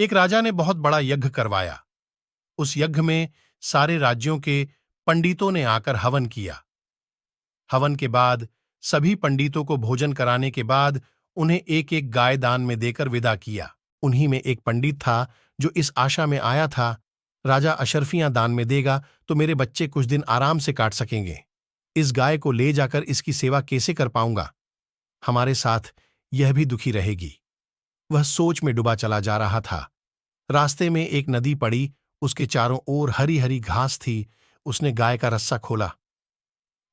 एक राजा ने बहुत बड़ा यज्ञ करवाया। उस यज्ञ में सारे राज्यों के पंडितों ने आकर हवन किया। हवन के बाद सभी पंडितों को भोजन कराने के बाद उन्हें एक एक गाय दान में देकर विदा किया। उन्हीं में एक पंडित था जो इस आशा में आया था, राजा अशर्फियां दान में देगा तो मेरे बच्चे कुछ दिन आराम से काट सकेंगे। इस गाय को ले जाकर इसकी सेवा कैसे कर पाऊंगा? हमारे साथ यह भी दुखी रहेगी। वह सोच में डूबा चला जा रहा था। रास्ते में एक नदी पड़ी, उसके चारों ओर हरी हरी घास थी। उसने गाय का रस्सा खोला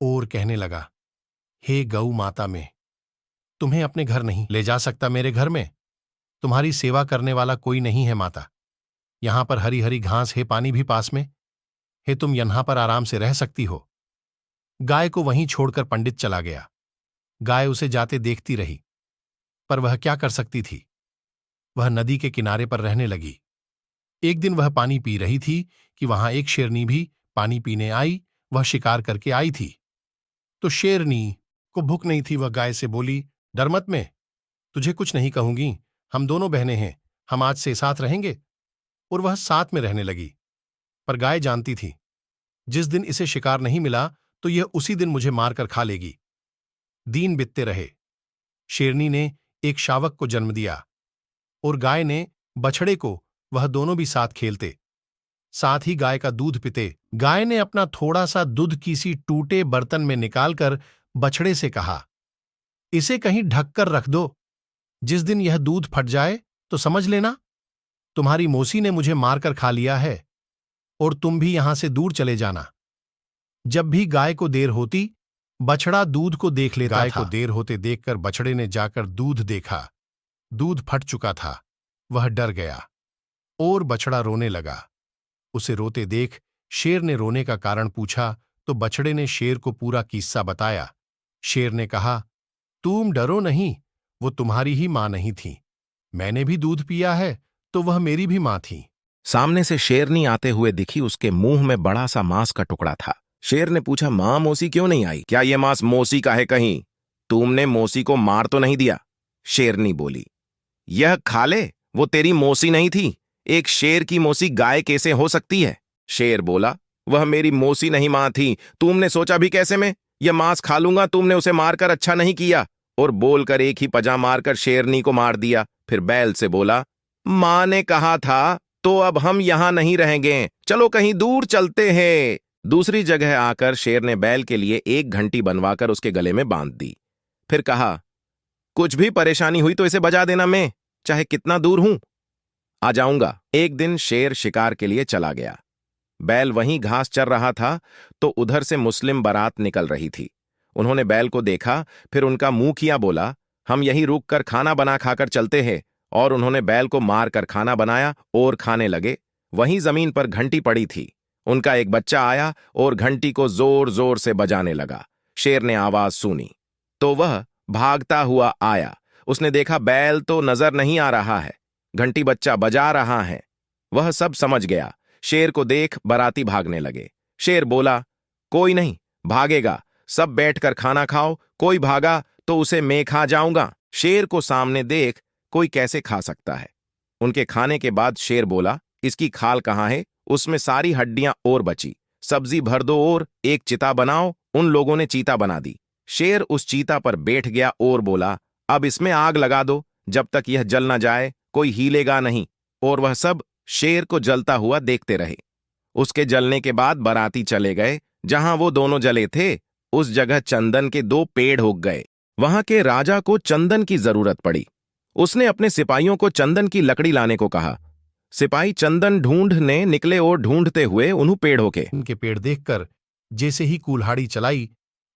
और कहने लगा, हे गऊ माता में, तुम्हें अपने घर नहीं ले जा सकता? मेरे घर में तुम्हारी सेवा करने वाला कोई नहीं है माता। यहां पर हरी हरी घास है, पानी भी पास में है, तुम यहां पर आराम से रह सकती हो। गाय को वहीं छोड़कर पंडित चला गया। गाय उसे जाते देखती रही, पर वह क्या कर सकती थी? वह नदी के किनारे पर रहने लगी। एक दिन वह पानी पी रही थी कि वहां एक शेरनी भी पानी पीने आई। वह शिकार करके आई थी तो शेरनी को भूख नहीं थी। वह गाय से बोली, डर मत में, तुझे कुछ नहीं कहूंगी, हम दोनों बहनें हैं, हम आज से साथ रहेंगे। और वह साथ में रहने लगी। पर गाय जानती थी, जिस दिन इसे शिकार नहीं मिला तो यह उसी दिन मुझे मारकर खा लेगी। दिन बीतते रहे। शेरनी ने एक शावक को जन्म दिया और गाय ने बछड़े को। वह दोनों भी साथ खेलते, साथ ही गाय का दूध पीते। गाय ने अपना थोड़ा सा दूध किसी टूटे बर्तन में निकालकर बछड़े से कहा, इसे कहीं ढक कर रख दो, जिस दिन यह दूध फट जाए तो समझ लेना तुम्हारी मौसी ने मुझे मारकर खा लिया है और तुम भी यहां से दूर चले जाना। जब भी गाय को देर होती, बछड़ा दूध को देख लेता था। गाय को देर होते देखकर बछड़े ने जाकर दूध देखा। दूध फट चुका था। वह डर गया और बछड़ा रोने लगा। उसे रोते देख शेर ने रोने का कारण पूछा तो बछड़े ने शेर को पूरा किस्सा बताया। शेर ने कहा, तुम डरो नहीं, वो तुम्हारी ही मां नहीं थी। मैंने भी दूध पिया है तो वह मेरी भी मां थी। सामने से शेरनी आते हुए दिखी। उसके मुंह में बड़ा सा मांस का टुकड़ा था। शेर ने पूछा, मां मौसी क्यों नहीं आई? क्या ये मांस मौसी का है कहीं? तुमने मौसी को मार तो नहीं दिया? शेरनी बोली, यह खा ले, वो तेरी मौसी नहीं थी। एक शेर की मौसी गाय कैसे हो सकती है? शेर बोला, वह मेरी मौसी नहीं मां थी। तुमने सोचा भी कैसे मैं यह मांस खा लूंगा? तुमने उसे मारकर अच्छा नहीं किया। और बोलकर एक ही पजा मारकर शेरनी को मार दिया। फिर बैल से बोला, मां ने कहा था तो अब हम यहां नहीं रहेंगे, चलो कहीं दूर चलते हैं। दूसरी जगह आकर शेर ने बैल के लिए एक घंटी बनवाकर उसके गले में बांध दी। फिर कहा, कुछ भी परेशानी हुई तो इसे बजा देना, मैं चाहे कितना दूर हूं आ जाऊंगा। एक दिन शेर शिकार के लिए चला गया। बैल वहीं घास चर रहा था तो उधर से मुस्लिम बारात निकल रही थी। उन्होंने बैल को देखा, फिर उनका मुंह किया, बोला, हम यहीं रुककर खाना बना खाकर चलते हैं। और उन्होंने बैल को मारकर खाना बनाया और खाने लगे। वहीं जमीन पर घंटी पड़ी थी। उनका एक बच्चा आया और घंटी को जोर जोर से बजाने लगा। शेर ने आवाज सुनी तो वह भागता हुआ आया। उसने देखा बैल तो नजर नहीं आ रहा है, घंटी बच्चा बजा रहा है। वह सब समझ गया। शेर को देख बाराती भागने लगे। शेर बोला, कोई नहीं भागेगा, सब बैठकर खाना खाओ, कोई भागा तो उसे मैं खा जाऊंगा। शेर को सामने देख कोई कैसे खा सकता है? उनके खाने के बाद शेर बोला, इसकी खाल कहाँ है? उसमें सारी हड्डियां और बची, सब्जी भर दो और एक चिता बनाओ। उन लोगों ने चीता बना दी। शेर उस चीता पर बैठ गया और बोला, अब इसमें आग लगा दो, जब तक यह जल न जाए कोई हिलेगा नहीं। और वह सब शेर को जलता हुआ देखते रहे। उसके जलने के बाद बाराती चले गए। जहां वो दोनों जले थे उस जगह चंदन के 2 पेड़ उग गए। वहां के राजा को चंदन की जरूरत पड़ी। उसने अपने सिपाहियों को चंदन की लकड़ी लाने को कहा। सिपाही चंदन ढूंढने निकले और ढूंढते हुए उन्हों पेड़ होके। उनके पेड़ देखकर जैसे ही कुल्हाड़ी चलाई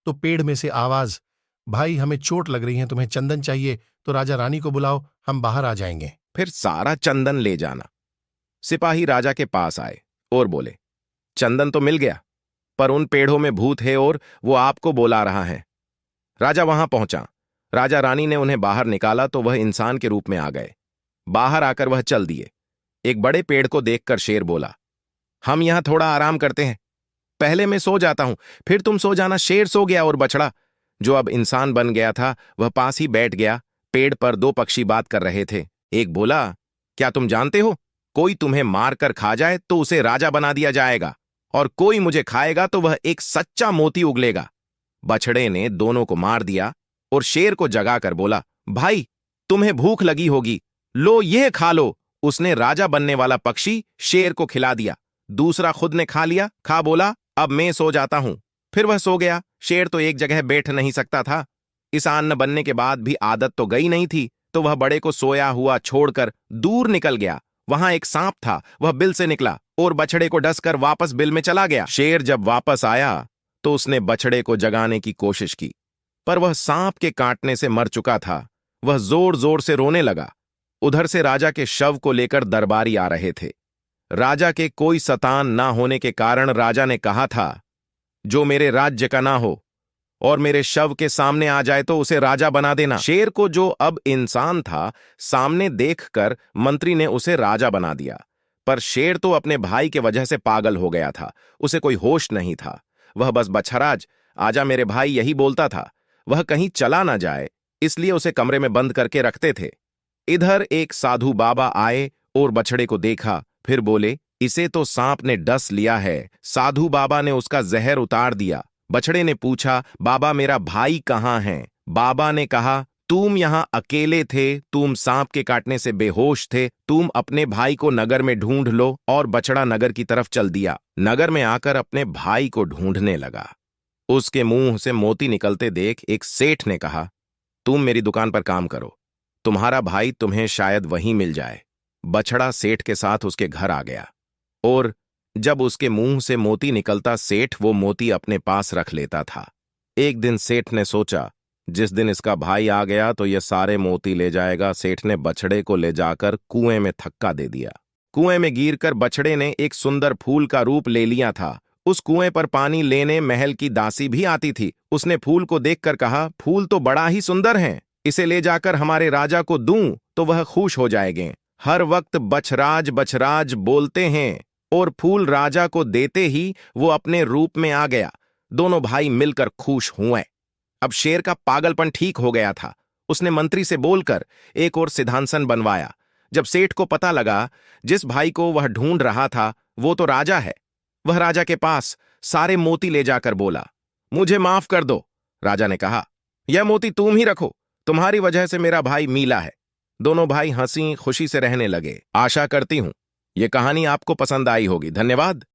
तो पेड़ में से आवाज, भाई हमें चोट लग रही है, तुम्हें चंदन चाहिए तो राजा रानी को बुलाओ, हम बाहर आ जाएंगे। फिर सारा चंदन ले जाना। सिपाही राजा के पास आए और बोले, चंदन तो मिल गया, पर उन पेड़ों में भूत है और वो आपको बुला रहा है। राजा वहां पहुंचा। राजा रानी ने उन्हें बाहर निकाला तो वह इंसान के रूप में आ गए। बाहर आकर वह चल दिए। एक बड़े पेड़ को देखकर शेर बोला, हम यहां थोड़ा आराम करते हैं, पहले मैं सो जाता हूं, फिर तुम सो जाना। शेर सो गया और बछड़ा, जो अब इंसान बन गया था, वह पास ही बैठ गया। पेड़ पर 2 पक्षी बात कर रहे थे। एक बोला, क्या तुम जानते हो कोई तुम्हें मारकर खा जाए तो उसे राजा बना दिया जाएगा, और कोई मुझे खाएगा तो वह एक सच्चा मोती उगलेगा। बछड़े ने दोनों को मार दिया और शेर को जगाकर बोला, भाई तुम्हें भूख लगी होगी, लो यह खा लो। उसने राजा बनने वाला पक्षी शेर को खिला दिया। दूसरा खुद ने खा लिया, खा बोला, अब मैं सो जाता हूं। फिर वह सो गया। शेर तो एक जगह बैठ नहीं सकता था। इस अन्न बनने के बाद भी आदत तो गई नहीं थी, तो वह बड़े को सोया हुआ छोड़कर दूर निकल गया। वहां एक सांप था, वह बिल से निकला और बछड़े को डसकर वापस बिल में चला गया। शेर जब वापस आया तो उसने बछड़े को जगाने की कोशिश की, पर वह सांप के काटने से मर चुका था। वह जोर जोर से रोने लगा। उधर से राजा के शव को लेकर दरबारी आ रहे थे। राजा के कोई सतान ना होने के कारण राजा ने कहा था, जो मेरे राज्य का ना हो और मेरे शव के सामने आ जाए तो उसे राजा बना देना। शेर को, जो अब इंसान था, सामने देखकर मंत्री ने उसे राजा बना दिया। पर शेर तो अपने भाई के वजह से पागल हो गया था। उसे कोई होश नहीं था। वह बस बछराज आजा मेरे भाई यही बोलता था। वह कहीं चला ना जाए, इसलिए उसे कमरे में बंद करके रखते थे। इधर एक साधु बाबा आए और बछड़े को देखा, फिर बोले, इसे तो सांप ने डस लिया है। साधु बाबा ने उसका जहर उतार दिया। बछड़े ने पूछा, बाबा मेरा भाई कहाँ है? बाबा ने कहा, तुम यहां अकेले थे, तुम सांप के काटने से बेहोश थे, तुम अपने भाई को नगर में ढूंढ लो। और बछड़ा नगर की तरफ चल दिया। नगर में आकर अपने भाई को ढूंढने लगा। उसके मुंह से मोती निकलते देख एक सेठ ने कहा, तुम मेरी दुकान पर काम करो, तुम्हारा भाई तुम्हें शायद वहीं मिल जाए। बछड़ा सेठ के साथ उसके घर आ गया, और जब उसके मुंह से मोती निकलता सेठ वो मोती अपने पास रख लेता था। एक दिन सेठ ने सोचा, जिस दिन इसका भाई आ गया तो ये सारे मोती ले जाएगा। सेठ ने बछड़े को ले जाकर कुएं में धक्का दे दिया। कुएं में गिरकर बछड़े ने एक सुंदर फूल का रूप ले लिया था। उस कुएं पर पानी लेने महल की दासी भी आती थी। उसने फूल को देखकर कहा, फूल तो बड़ा ही सुंदर है, इसे ले जाकर हमारे राजा को दूं तो वह खुश हो जाएंगे। हर वक्त बछराज बछराज बोलते हैं, और फूल राजा को देते ही वो अपने रूप में आ गया। दोनों भाई मिलकर खुश हुए। अब शेर का पागलपन ठीक हो गया था। उसने मंत्री से बोलकर एक और सिंहासन बनवाया। जब सेठ को पता लगा जिस भाई को वह ढूंढ रहा था वो तो राजा है, वह राजा के पास सारे मोती ले जाकर बोला, मुझे माफ कर दो। राजा ने कहा, यह मोती तुम ही रखो, तुम्हारी वजह से मेरा भाई मिला है। दोनों भाई हंसी खुशी से रहने लगे। आशा करती हूं ये कहानी आपको पसंद आई होगी। धन्यवाद।